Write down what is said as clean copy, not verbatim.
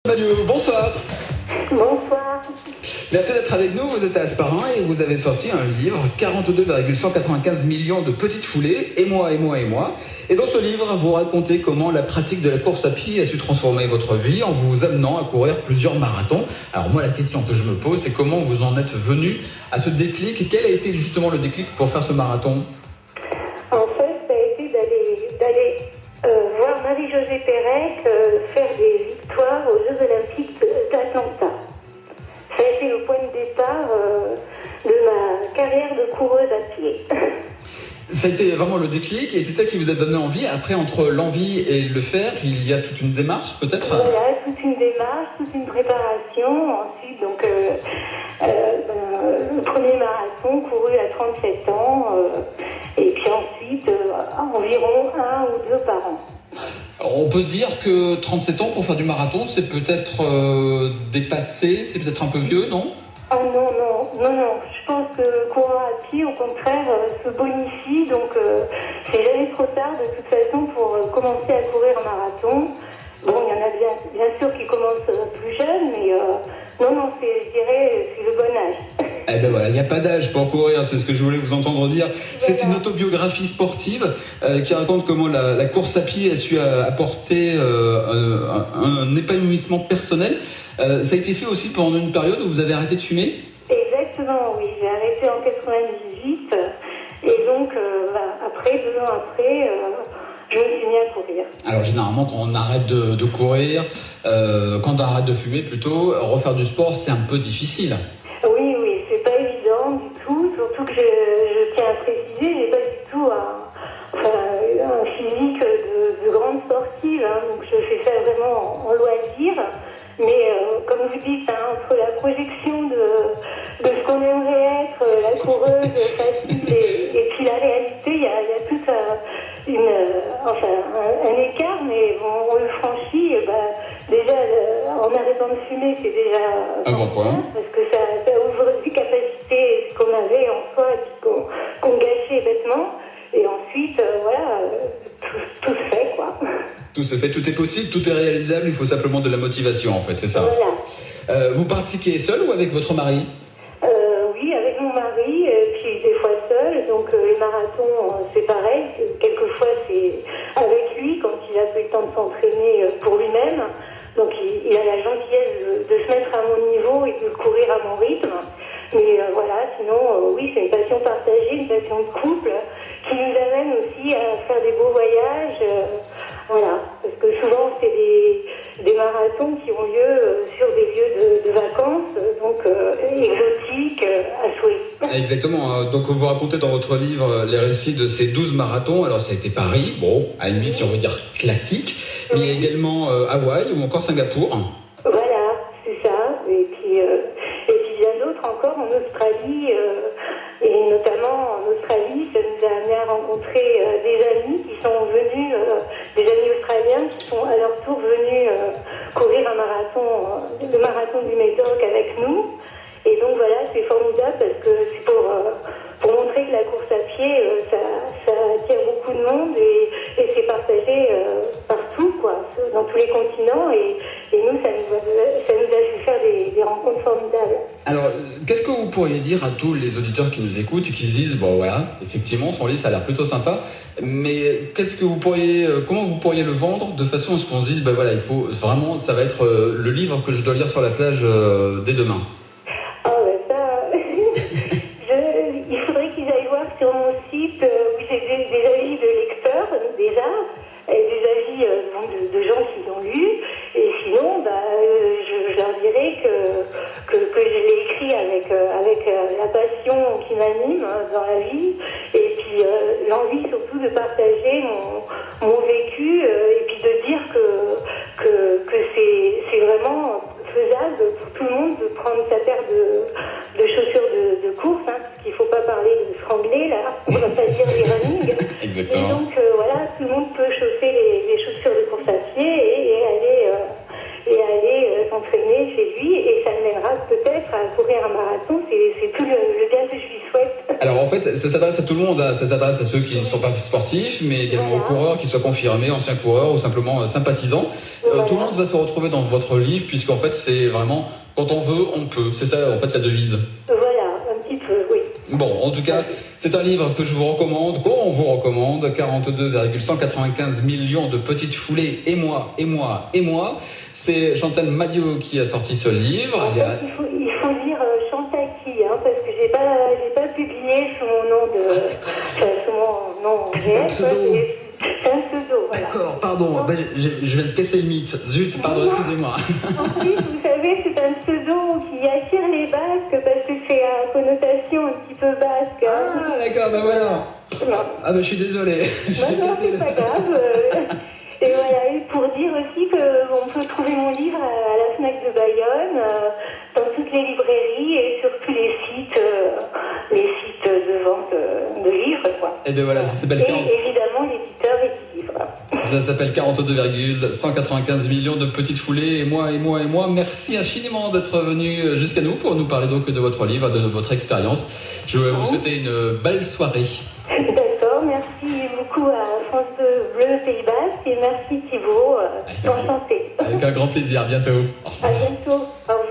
Mathieu, bonsoir. Bonsoir. Merci d'être avec nous. Vous êtes à Hasparren et vous avez sorti un livre, 42,195 millions de petites foulées, et moi. Et dans ce livre, vous racontez comment la pratique de la course à pied a su transformer votre vie en vous amenant à courir plusieurs marathons. Alors moi, la question que je me pose, c'est comment vous en êtes venu à ce déclic. Quel a été justement le déclic pour faire ce marathon? En fait, ça a été d'aller voir Marie-Josée Pérec faire des victoires aux Jeux Olympiques d'Atlanta. Ça a été le point de départ de ma carrière de coureuse à pied. Ça a été vraiment le déclic et c'est ça qui vous a donné envie. Après, entre l'envie et le faire, il y a toute une démarche peut-être? Voilà, toute une démarche, toute une préparation. Ensuite, donc, le premier marathon couru à 37 ans. Et puis ensuite, environ 1 ou 2 par an. Alors, on peut se dire que 37 ans pour faire du marathon, c'est peut-être dépassé, c'est peut-être un peu vieux, non? Ah non. Je pense que courir à pied, au contraire, se bonifie. Donc, c'est jamais trop tard de toute façon pour commencer à courir un marathon. Bon, il y en a bien sûr qui commencent plus jeunes, mais non, je dirais, c'est le bon âge. Eh ben voilà, il n'y a pas d'âge pour courir, c'est ce que je voulais vous entendre dire. Voilà. C'est une autobiographie sportive qui raconte comment la course à pied a su apporter un épanouissement personnel. Ça a été fait aussi pendant une période où vous avez arrêté de fumer? Exactement, oui. J'ai arrêté en 98 et donc après, 2 ans après, je me suis mis à courir. Alors généralement quand on arrête de courir, quand on arrête de fumer plutôt, refaire du sport c'est un peu difficile. Oui, c'est pas évident du tout, surtout que je tiens à préciser, j'ai pas du tout un physique de grande sportive, hein, donc je fais ça vraiment en loisir. Mais comme vous dites, entre la projection de ce qu'on aimerait être, la coureuse facile, et puis la réalité, il y a tout un écart, mais on le franchit. Et déjà, en arrêtant de fumer, c'est déjà un bon point. Parce que ça ouvre des capacités qu'on avait en soi, qu'on gâchait bêtement. Et ensuite, tout se fait, quoi. Tout se fait, tout est possible, tout est réalisable, il faut simplement de la motivation en fait, c'est ça? Voilà. Vous pratiquez seul ou avec votre mari? Oui, avec mon mari, puis des fois seul. Donc les marathons, c'est pareil. Quelquefois, c'est avec lui quand il a plus le temps de s'entraîner pour lui-même. Donc il a la gentillesse de se mettre à mon niveau et de courir à mon rythme. Mais sinon, oui, c'est une passion partagée, une passion de couple qui nous amène aussi à faire des beaux voyages. Parce que souvent, c'est des marathons qui ont lieu sur des lieux de vacances, donc exotiques à souhait. Exactement, donc vous racontez dans votre livre les récits de ces 12 marathons. Alors ça a été Paris, bon, à la limite, j'ai envie de dire classique, mais il y a également Hawaï ou encore Singapour. Voilà, c'est ça. Et puis bien d'autres encore en Australie, et notamment en Australie, ça nous a amené à rencontrer des amis qui sont venus, des amis australiens qui sont à leur tour venus courir le marathon du Médoc avec nous. Et donc voilà, c'est formidable parce que c'est pour montrer que la course à pied, ça attire beaucoup de monde et c'est partagé partout, quoi, dans tous les continents. Et nous, ça nous a fait faire des rencontres formidables. Alors, qu'est-ce que vous pourriez dire à tous les auditeurs qui nous écoutent et qui se disent, bon voilà, effectivement, son livre, ça a l'air plutôt sympa, mais comment vous pourriez le vendre de façon à ce qu'on se dise, il faut vraiment, ça va être le livre que je dois lire sur la plage dès demain? Il faudrait qu'ils aillent voir sur mon site où j'ai des avis de lecteurs déjà, et des avis de gens qui l'ont lu. Et sinon, je leur dirais que je l'ai écrit avec la passion qui m'anime dans la vie, et puis l'envie surtout de partager mon vécu, et puis de dire que c'est vraiment faisable pour tout le monde de prendre sa paire de chaussures de course, parce qu'il ne faut pas parler de se rangler, là, on va pas dire des running. Exactement. Et donc, tout le monde peut chausser les chaussures de course à pied et aller s'entraîner chez lui, et ça le mènera peut-être à courir un marathon. C'est tout le bien que je lui souhaite. Alors en fait, ça s'adresse à tout le monde, ça s'adresse à ceux qui ne sont pas sportifs, mais également aux coureurs, qui soient confirmés, anciens coureurs ou simplement sympathisants. Voilà. Tout le monde va se retrouver dans votre livre, puisqu'en fait, c'est vraiment quand on veut, on peut. C'est ça, en fait, la devise. Voilà, un petit peu, oui. Bon, en tout cas, c'est un livre que je vous recommande, qu'on vous recommande, 42,195 millions de petites foulées, et moi, et moi, et moi. C'est Chantal Madio qui a sorti ce livre. En fait, il faut dire Chantaki, hein, parce que j'ai pas publié sous mon nom sous mon nom réel. C'est un pseudo, voilà. D'accord, pardon, je vais te casser le mythe. Zut, pardon, excusez-moi. En plus, vous savez, c'est un pseudo qui attire les Basques parce que c'est à connotation un petit peu basque. Ah, d'accord, voilà. Non. Ah, je suis désolé. Non, c'est pas grave. Et voilà, et pour dire aussi qu'on peut trouver mon livre à la Fnac de Bayonne, dans toutes les librairies et sur tous les sites de vente de livres, quoi. Et bien voilà, ça s'appelle Et évidemment, l'éditeur est du livre. Ça s'appelle 42,195 millions de petites foulées, et moi, et moi, et moi. Merci infiniment d'être venu jusqu'à nous pour nous parler donc de votre livre, de votre expérience. Je vais vous souhaiter une belle soirée. D'accord, merci beaucoup à France 2 Bleu Pays Basque et merci Thibaut, enchantée. Avec un grand plaisir, à bientôt. À bientôt, au revoir.